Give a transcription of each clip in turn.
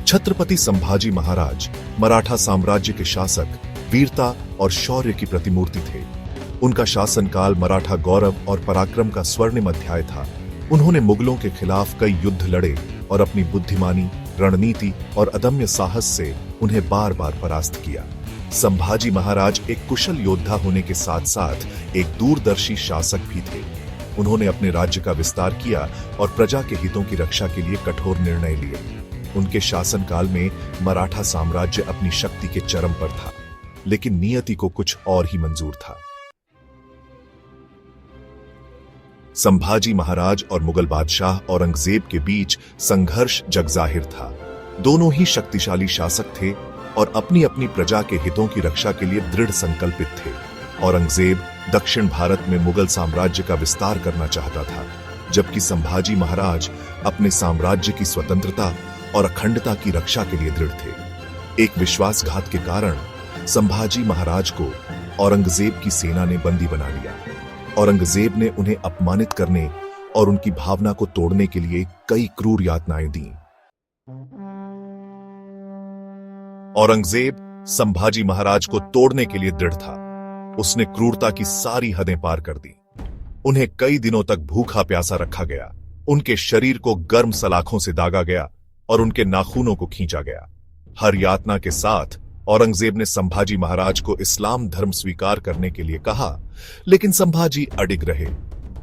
छत्रपति संभाजी महाराज मराठा साम्राज्य के शासक, वीरता और शौर्य की प्रतिमूर्ति थे। उनका शासनकाल मराठा गौरव और पराक्रम का स्वर्णिम अध्याय था। उन्होंने मुगलों के खिलाफ कई युद्ध लड़े और अपनी बुद्धिमानी, रणनीति और अदम्य साहस से उन्हें बार बार परास्त किया। संभाजी महाराज एक कुशल योद्धा होने के साथ साथ एक दूरदर्शी शासक भी थे। उन्होंने अपने राज्य का विस्तार किया और प्रजा के हितों की रक्षा के लिए कठोर निर्णय लिए। उनके शासनकाल में मराठा साम्राज्य अपनी शक्ति के चरम पर था, लेकिन नियति को कुछ और ही मंजूर था। संभाजी महाराज और मुगल बादशाह औरंगजेब के बीच संघर्ष जगजाहिर था। दोनों ही शक्तिशाली शासक थे और अपनी अपनी प्रजा के हितों की रक्षा के लिए दृढ़ संकल्पित थे। औरंगजेब दक्षिण भारत में मुगल साम्राज्य का विस्तार करना चाहता था, जबकि संभाजी महाराज अपने साम्राज्य की स्वतंत्रता और अखंडता की रक्षा के लिए दृढ़ थे। एक विश्वासघात के कारण संभाजी महाराज को औरंगजेब की सेना ने बंदी बना लिया। औरंगजेब ने उन्हें अपमानित करने और उनकी भावना को तोड़ने के लिए कई क्रूर यातनाएं दी। औरंगजेब संभाजी महाराज को तोड़ने के लिए दृढ़ था। उसने क्रूरता की सारी हदें पार कर दी। उन्हें कई दिनों तक भूखा प्यासा रखा गया। उनके शरीर को गर्म सलाखों से दागा गया और उनके नाखूनों को खींचा गया। हर यातना के साथ औरंगजेब ने संभाजी महाराज को इस्लाम धर्म स्वीकार करने के लिए कहा, लेकिन संभाजी अडिग रहे।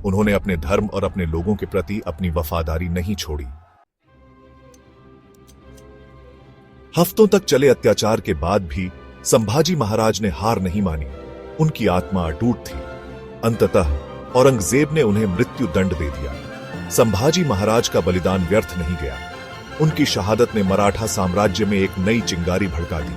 उन्होंने अपने धर्म और अपने लोगों के प्रति अपनी वफादारी नहीं छोड़ी। हफ्तों तक चले अत्याचार के बाद भी संभाजी महाराज ने हार नहीं मानी। उनकी आत्मा अटूट थी। अंततः औरंगजेब ने उन्हें मृत्यु दंड दे दिया। संभाजी महाराज का बलिदान व्यर्थ नहीं गया। उनकी शहादत ने मराठा साम्राज्य में एक नई चिंगारी भड़का दी।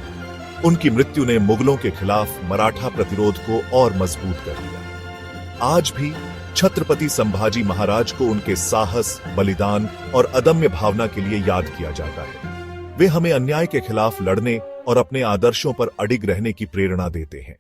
उनकी मृत्यु ने मुगलों के खिलाफ मराठा प्रतिरोध को और मजबूत कर दिया। आज भी छत्रपति संभाजी महाराज को उनके साहस, बलिदान और अदम्य भावना के लिए याद किया जाता है। वे हमें अन्याय के खिलाफ लड़ने और अपने आदर्शों पर अडिग रहने की प्रेरणा देते हैं।